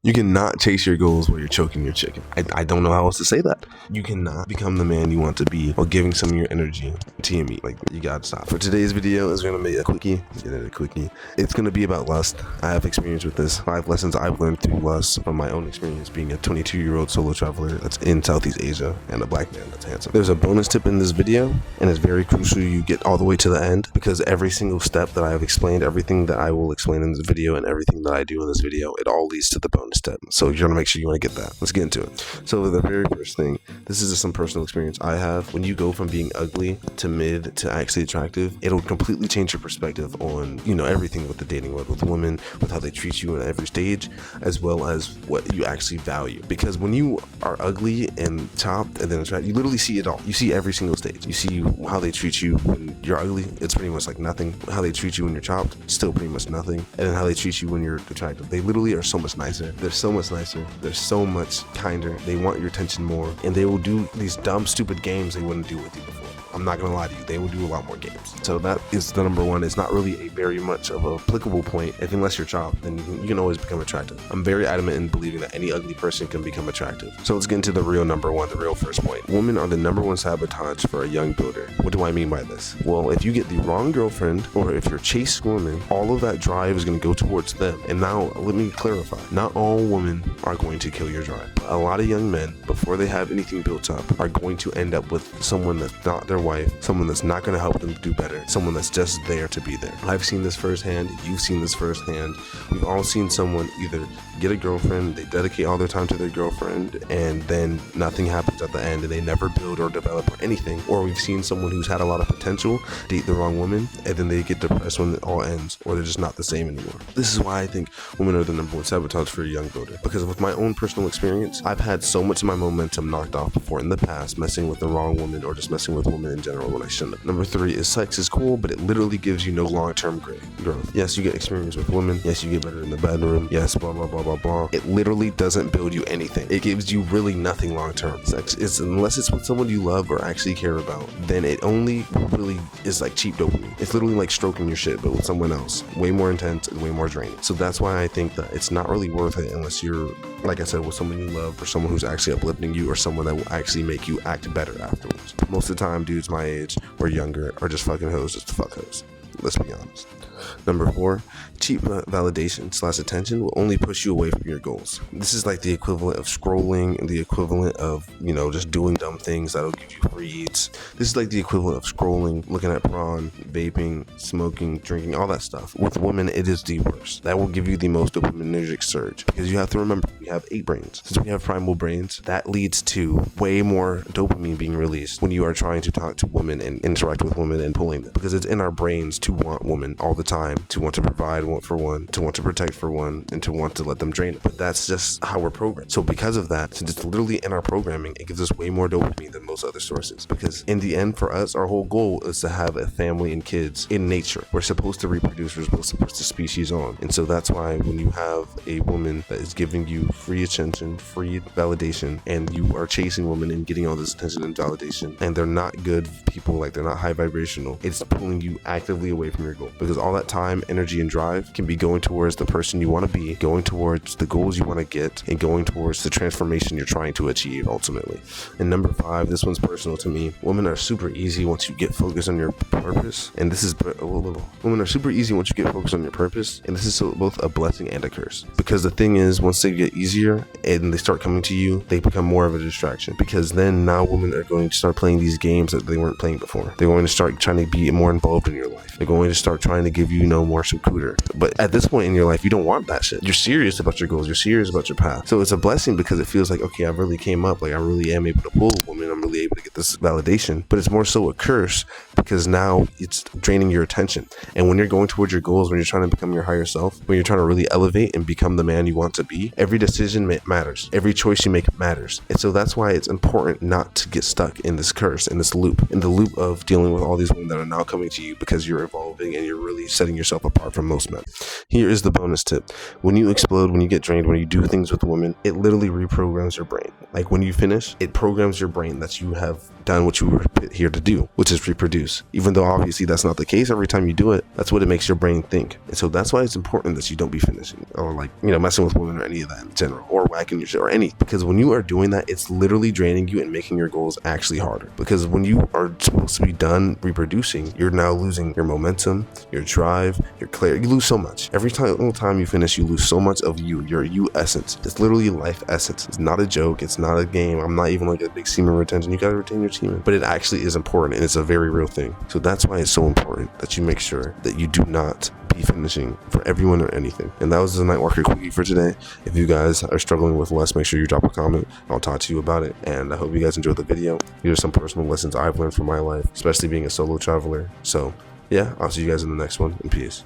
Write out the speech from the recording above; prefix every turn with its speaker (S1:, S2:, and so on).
S1: You cannot chase your goals while you're choking your chicken. I don't know how else to say that. You cannot become the man you want to be while giving some of your energy to your meat. Like, you gotta stop. For today's video, is gonna be a quickie. It's gonna be about lust. I have experience with this. 5 lessons I've learned through lust from my own experience being a 22-year-old solo traveler that's in Southeast Asia and a black man that's handsome. There's a bonus tip in this video, and it's very crucial you get all the way to the end, because every single step that I have explained, everything that I will explain in this video, and everything that I do in this video, it all leads to the bonus step. So you're gonna make sure you want to get that. Let's get into it. So the very first thing, this is just some personal experience I have. When you go from being ugly to mid to actually attractive, it'll completely change your perspective on, everything with the dating world, with women, with how they treat you at every stage, as well as what you actually value. Because when you are ugly and chopped and then attractive, you literally see it all. You see every single stage. You see how they treat you when you're ugly, it's pretty much like nothing. How they treat you when you're chopped, still pretty much nothing. And then how they treat you when you're attractive, they literally are so much nicer. They're so much nicer. They're so much kinder. They want your attention more, and they will do these dumb, stupid games they wouldn't do with you before. I'm not gonna lie to you, they will do a lot more games. So that is the number one. It's not really a very much of a applicable point. If unless you're chopped, then you can always become attractive. I'm very adamant in believing that any ugly person can become attractive. So let's get into the real number one, the real first point. Women are the number one sabotage for a young builder. What do I mean by this? Well, if you get the wrong girlfriend, or if you're chased women, all of that drive is gonna go towards them. And now let me clarify, not all women are going to kill your drive. A lot of young men, before they have anything built up, are going to end up with someone that's not their wife, someone that's not going to help them do better, someone that's just there to be there. I've seen this firsthand. You've seen this firsthand. We've all seen someone either get a girlfriend, they dedicate all their time to their girlfriend, and then nothing happens at the end, and they never build or develop or anything. Or we've seen someone who's had a lot of potential date the wrong woman, and then they get depressed when it all ends, or they're just not the same anymore. This is why I think women are the number one sabotage for a young builder, because with my own personal experience, I've had so much of my momentum knocked off before in the past, messing with the wrong woman, or just messing with women in general when I shouldn't have. Number 3 is sex is cool, but it literally gives you no long-term growth. Yes, you get experience with women. Yes, you get better in the bedroom. Yes, blah, blah, blah, blah, blah. It literally doesn't build you anything. It gives you really nothing long-term. Sex is, unless it's with someone you love or actually care about, then it only really is like cheap dopamine. It's literally like stroking your shit, but with someone else. Way more intense and way more draining. So that's why I think that it's not really worth it unless you're, like I said, with someone you love, or someone who's actually uplifting you, or someone that will actually make you act better afterwards. Most of the time, dudes my age or younger are just fucking hoes just to fuck hoes. Let's be honest. Number 4, cheap validation / attention will only push you away from your goals. This is like the equivalent of scrolling, and the equivalent of, just doing dumb things that'll give you free eats. This is like the equivalent of scrolling, looking at porn, vaping, smoking, drinking, all that stuff. With women, it is the worst. That will give you the most dopaminergic surge, because you have to remember, we have 8 brains. Since we have primal brains, that leads to way more dopamine being released when you are trying to talk to women and interact with women and pulling them, because it's in our brains to want women all the time, to want to provide for one, to want to protect for one, and to want to let them drain it. But that's just how we're programmed. So because of that, since it's literally in our programming, it gives us way more dopamine than most other sources. Because in the end, for us, our whole goal is to have a family and kids in nature. We're supposed to reproduce, we're supposed to push the species on. And so that's why when you have a woman that is giving you free attention, free validation, and you are chasing women and getting all this attention and validation, and they're not good people, like they're not high vibrational, it's pulling you actively away from your goal. Because all that time, energy, and drive can be going towards the person you want to be, going towards the goals you want to get, and going towards the transformation you're trying to achieve ultimately. And number 5, this one's personal to me. Women are super easy once you get focused on your purpose, and this is women are super easy once you get focused on your purpose, and this is both a blessing and a curse. Because the thing is, once they get easier and they start coming to you, they become more of a distraction. Because then now women are going to start playing these games that they weren't playing before. They're going to start trying to be more involved in your life. They're going to start trying to give you more secooter. But at this point in your life, you don't want that shit. You're serious about your goals. You're serious about your path. So it's a blessing, because it feels like, okay, I really came up. Like, I really am able to pull a woman. I'm really able to get this validation. But it's more so a curse, because now it's draining your attention. And when you're going towards your goals, when you're trying to become your higher self, when you're trying to really elevate and become the man you want to be, every decision matters. Every choice you make matters. And so that's why it's important not to get stuck in this curse, in this loop, in the loop of dealing with all these women that are now coming to you because you're evolving and you're really setting yourself apart from most men. Here is the bonus tip. When you explode, when you get drained, when you do things with women, it literally reprograms your brain. Like when you finish, it programs your brain that you have done what you were here to do, which is reproduce. Even though obviously that's not the case every time you do it, that's what it makes your brain think. And so that's why it's important that you don't be finishing or like, messing with women or any of that in general, or whacking your shit or any, because when you are doing that, it's literally draining you and making your goals actually harder. Because when you are supposed to be done reproducing, you're now losing your momentum, your drive, your clarity. You lose so much. Every time you finish, you lose so much of you, your you essence. It's literally life essence. It's not a joke. It's not a game. I'm not even like a big semen retention. You gotta retain your semen, but it actually is important, and it's a very real thing. So that's why it's so important that you make sure that you do not be finishing for everyone or anything. And that was the Nightwalker quickie for today. If you guys are struggling with less, make sure you drop a comment. I'll talk to you about it. And I hope you guys enjoyed the video. These are some personal lessons I've learned from my life, especially being a solo traveler. So yeah, I'll see you guys in the next one, and peace.